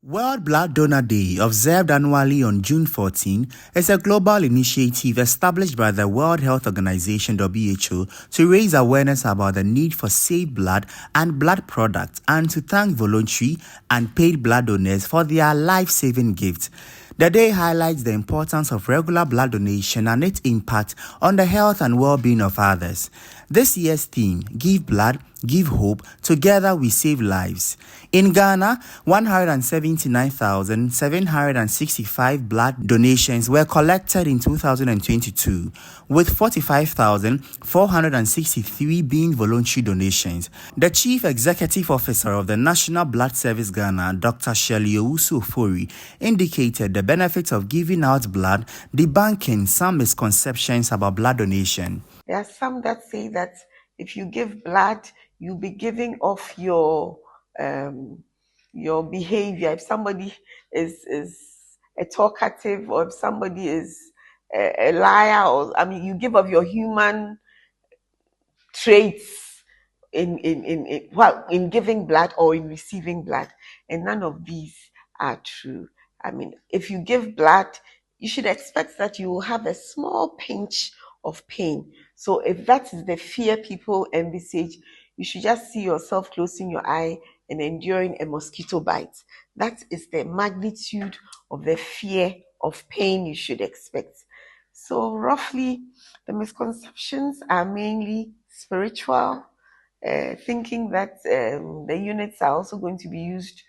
World Blood Donor Day, observed annually on June 14, is a global initiative established by the World Health Organization (WHO) to raise awareness about the need for safe blood and blood products and to thank voluntary and paid blood donors for their life-saving gifts. The day highlights the importance of regular blood donation and its impact on the health and well-being of others. This year's theme, Give Blood, Give Hope, Together We Save Lives. In Ghana, 179,765 blood donations were collected in 2022, with 45,463 being voluntary donations. The Chief Executive Officer of the National Blood Service Ghana, Dr. Shirley Owusu-Ofori, indicated the benefits of giving out blood, debunking some misconceptions about blood donation. There are some that say that if you give blood, you'll be giving off your behavior. If somebody is a talkative, or if somebody is a liar, or you give off your human traits in giving blood or in receiving blood, and none of these are true. If you give blood, you should expect that you will have a small pinch of pain. So if that is the fear people envisage, you should just see yourself closing your eye and enduring a mosquito bite. That is the magnitude of the fear of pain you should expect. So roughly, the misconceptions are mainly spiritual, thinking that the units are also going to be used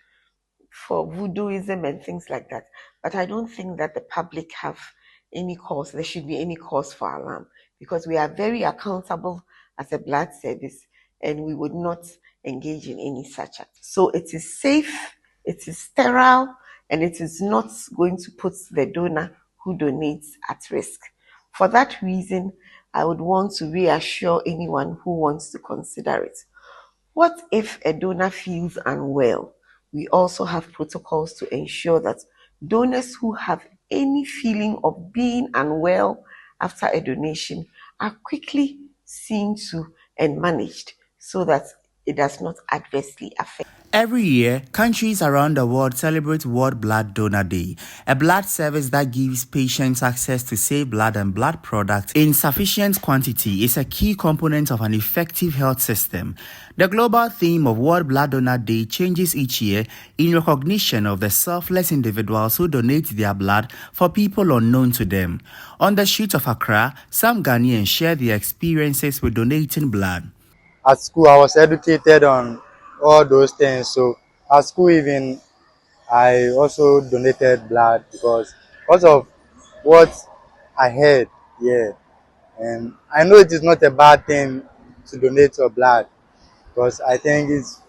for voodooism and things like that. But I don't think that the public have any cause, there should be any cause for alarm, because we are very accountable as a blood service and we would not engage in any such act. So it is safe, it is sterile, and it is not going to put the donor who donates at risk. For that reason, I would want to reassure anyone who wants to consider it. What if a donor feels unwell? We also have protocols to ensure that donors who have any feeling of being unwell after a donation are quickly seen to and managed so that it does not adversely affect. Every year, countries around the world celebrate World Blood Donor Day, a blood service that gives patients access to safe blood and blood products in sufficient quantity is a key component of an effective health system. The global theme of World Blood Donor Day changes each year in recognition of the selfless individuals who donate their blood for people unknown to them. On the streets of Accra, some Ghanaians share their experiences with donating blood. At school, I was educated on all those things. So at school, even I also donated blood because of what I heard. Yeah, and I know it is not a bad thing to donate your blood, because I think it's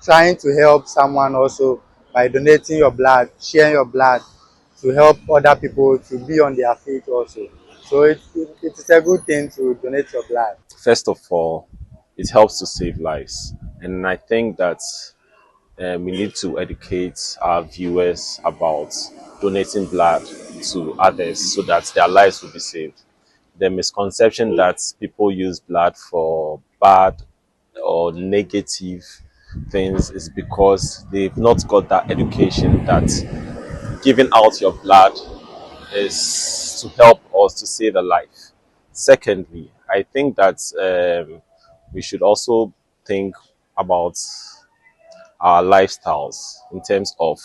trying to help someone also by donating your blood, sharing your blood to help other people to be on their feet also. So it is a good thing to donate your blood. First of all, it helps to save lives. And I think that we need to educate our viewers about donating blood to others so that their lives will be saved. The misconception that people use blood for bad or negative things is because they've not got that education that giving out your blood is to help us to save a life. Secondly, I think that we should also think about our lifestyles in terms of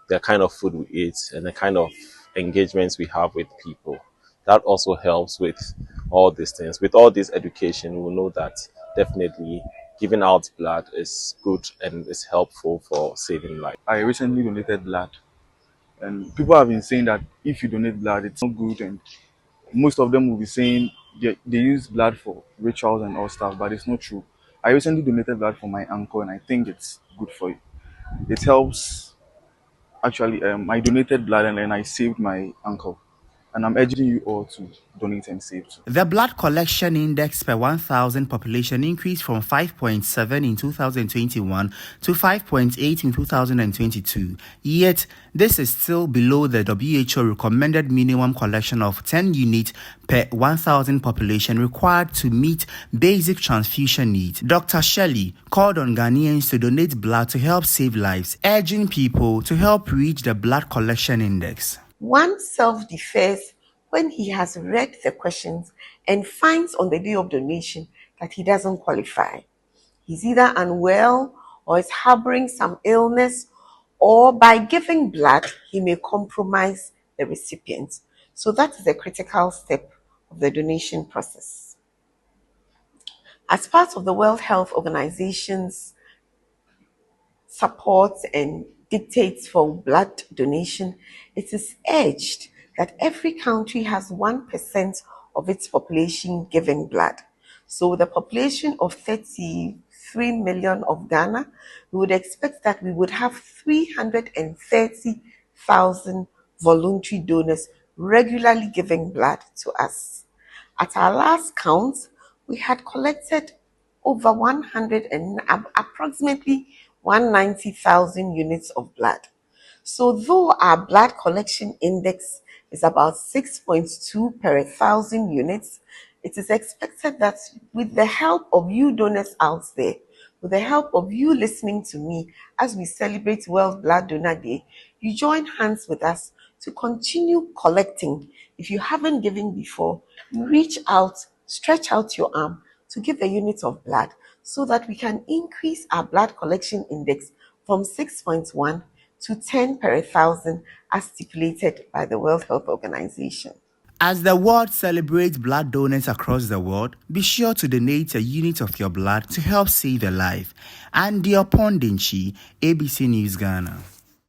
the kind of food we eat and the kind of engagements we have with people. That also helps with all these things. With all this education, we know that definitely giving out blood is good and is helpful for saving life. I recently donated blood, and people have been saying that if you donate blood, it's not good, and most of them will be saying they use blood for rituals and all stuff, but it's not true. I recently donated blood for my uncle, and I think it's good for you. It helps. Actually, I donated blood and then I saved my uncle. and I'm urging you all to donate and save too. The blood collection index per 1,000 population increased from 5.7 in 2021 to 5.8 in 2022. Yet, this is still below the WHO recommended minimum collection of 10 units per 1,000 population required to meet basic transfusion needs. Dr. Shelley called on Ghanaians to donate blood to help save lives, urging people to help reach the blood collection index. One self-defers when he has read the questions and finds on the day of donation that he doesn't qualify. He's either unwell or is harboring some illness, or by giving blood, he may compromise the recipient. So that is a critical step of the donation process. As part of the World Health Organization's support and dictates for blood donation, it is urged that every country has 1% of its population giving blood. So with a population of 33 million of Ghana, we would expect that we would have 330,000 voluntary donors regularly giving blood to us. At our last count, we had collected over approximately 190,000 units of blood. So though our blood collection index is about 6.2 per 1,000 units, it is expected that with the help of you donors out there, with the help of you listening to me as we celebrate World Blood Donor Day, you join hands with us to continue collecting. If you haven't given before, you reach out, stretch out your arm to give a unit of blood so that we can increase our blood collection index from 6.1 to 10 per 1,000 as stipulated by the World Health Organization. As the world celebrates blood donors across the world, be sure to donate a unit of your blood to help save a life. And Andy Opondinchi, ABC News Ghana.